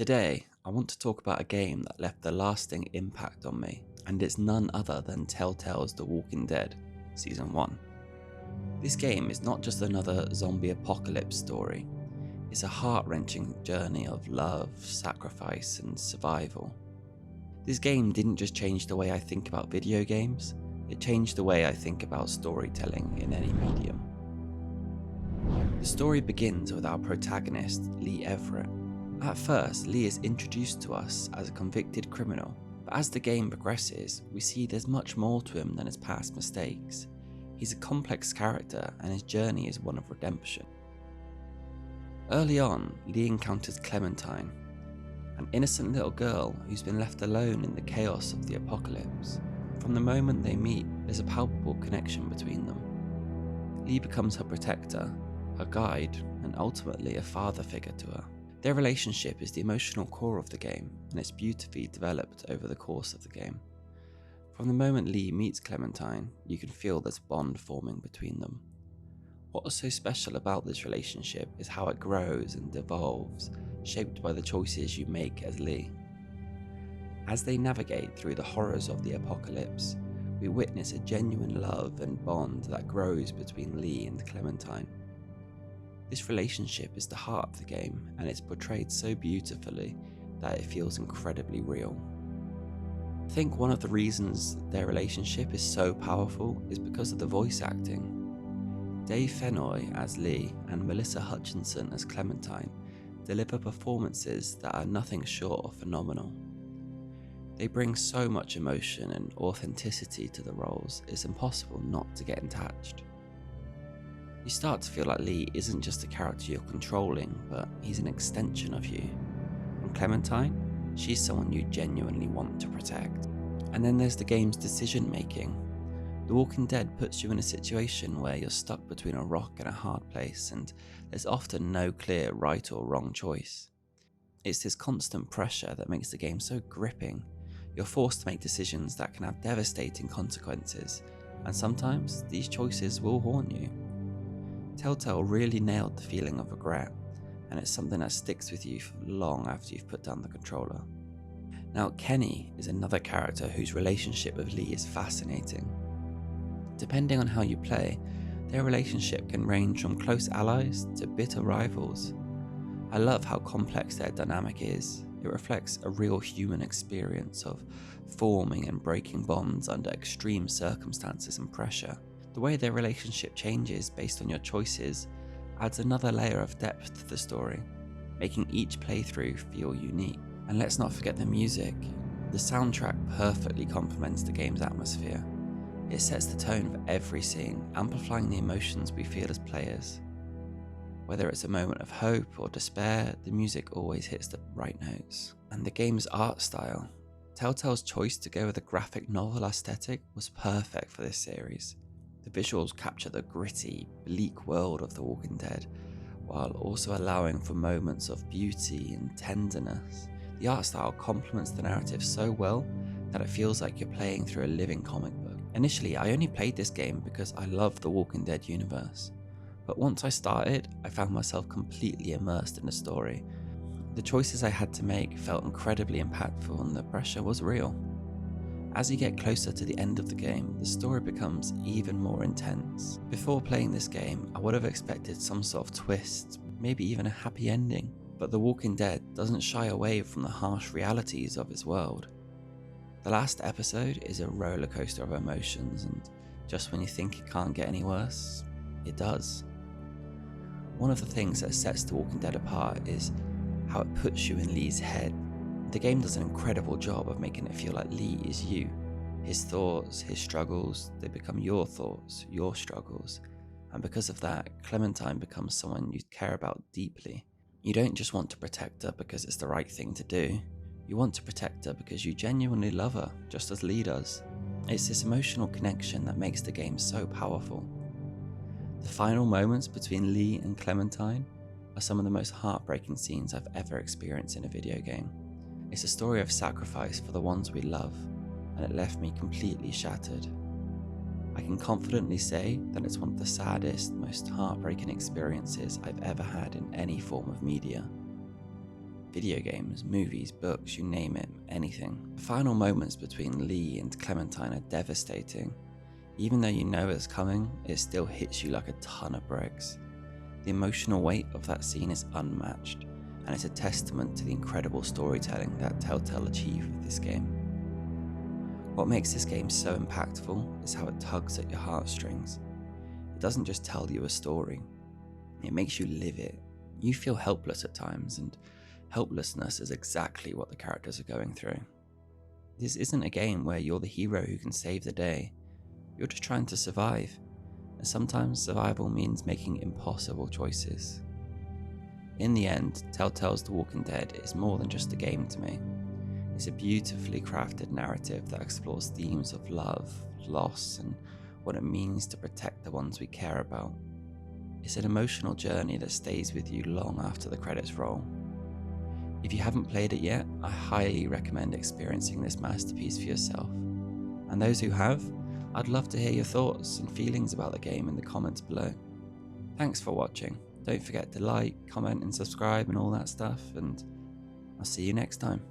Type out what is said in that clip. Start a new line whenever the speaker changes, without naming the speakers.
Today, I want to talk about a game that left a lasting impact on me, and it's none other than Telltale's The Walking Dead, Season 1. This game is not just another zombie apocalypse story, it's a heart-wrenching journey of love, sacrifice, and survival. This game didn't just change the way I think about video games, it changed the way I think about storytelling in any medium. The story begins with our protagonist, Lee Everett. At first, Lee is introduced to us as a convicted criminal, but as the game progresses, we see there's much more to him than his past mistakes. He's a complex character and his journey is one of redemption. Early on, Lee encounters Clementine, an innocent little girl who's been left alone in the chaos of the apocalypse. From the moment they meet, there's a palpable connection between them. Lee becomes her protector, her guide, and ultimately a father figure to her. Their relationship is the emotional core of the game, and it's beautifully developed over the course of the game. From the moment Lee meets Clementine, you can feel this bond forming between them. What is so special about this relationship is how it grows and evolves, shaped by the choices you make as Lee. As they navigate through the horrors of the apocalypse, we witness a genuine love and bond that grows between Lee and Clementine. This relationship is the heart of the game, and it's portrayed so beautifully that it feels incredibly real. I think one of the reasons their relationship is so powerful is because of the voice acting. Dave Fennoy as Lee and Melissa Hutchinson as Clementine deliver performances that are nothing short of phenomenal. They bring so much emotion and authenticity to the roles, it's impossible not to get attached. You start to feel like Lee isn't just a character you're controlling, but he's an extension of you. And Clementine, she's someone you genuinely want to protect. And then there's the game's decision making. The Walking Dead puts you in a situation where you're stuck between a rock and a hard place, and there's often no clear right or wrong choice. It's this constant pressure that makes the game so gripping. You're forced to make decisions that can have devastating consequences, and sometimes these choices will haunt you. Telltale really nailed the feeling of regret, and it's something that sticks with you for long after you've put down the controller. Now, Kenny is another character whose relationship with Lee is fascinating. Depending on how you play, their relationship can range from close allies to bitter rivals. I love how complex their dynamic is. It reflects a real human experience of forming and breaking bonds under extreme circumstances and pressure. The way their relationship changes based on your choices adds another layer of depth to the story, making each playthrough feel unique. And let's not forget the music. The soundtrack perfectly complements the game's atmosphere. It sets the tone of every scene, amplifying the emotions we feel as players. Whether it's a moment of hope or despair, the music always hits the right notes. And the game's art style. Telltale's choice to go with a graphic novel aesthetic was perfect for this series. The visuals capture the gritty, bleak world of The Walking Dead, while also allowing for moments of beauty and tenderness. The art style complements the narrative so well that it feels like you're playing through a living comic book. Initially, I only played this game because I love The Walking Dead universe, but once I started, I found myself completely immersed in the story. The choices I had to make felt incredibly impactful and the pressure was real. As you get closer to the end of the game, the story becomes even more intense. Before playing this game, I would have expected some sort of twist, maybe even a happy ending, but The Walking Dead doesn't shy away from the harsh realities of its world. The last episode is a roller coaster of emotions, and just when you think it can't get any worse, it does. One of the things that sets The Walking Dead apart is how it puts you in Lee's head. The game does an incredible job of making it feel like Lee is you. His thoughts, his struggles, they become your thoughts, your struggles. And because of that, Clementine becomes someone you care about deeply. You don't just want to protect her because it's the right thing to do. You want to protect her because you genuinely love her, just as Lee does. It's this emotional connection that makes the game so powerful. The final moments between Lee and Clementine are some of the most heartbreaking scenes I've ever experienced in a video game. It's a story of sacrifice for the ones we love, and it left me completely shattered. I can confidently say that it's one of the saddest, most heartbreaking experiences I've ever had in any form of media. Video games, movies, books, you name it, anything. The final moments between Lee and Clementine are devastating. Even though you know it's coming, it still hits you like a ton of bricks. The emotional weight of that scene is unmatched, and it's a testament to the incredible storytelling that Telltale achieved with this game. What makes this game so impactful is how it tugs at your heartstrings. It doesn't just tell you a story, it makes you live it. You feel helpless at times, and helplessness is exactly what the characters are going through. This isn't a game where you're the hero who can save the day. You're just trying to survive, and sometimes survival means making impossible choices. In the end, Telltale's The Walking Dead is more than just a game to me. It's a beautifully crafted narrative that explores themes of love, loss, and what it means to protect the ones we care about. It's an emotional journey that stays with you long after the credits roll. If you haven't played it yet, I highly recommend experiencing this masterpiece for yourself. And those who have, I'd love to hear your thoughts and feelings about the game in the comments below. Thanks for watching. Don't forget to like, comment and subscribe and all that stuff, and I'll see you next time.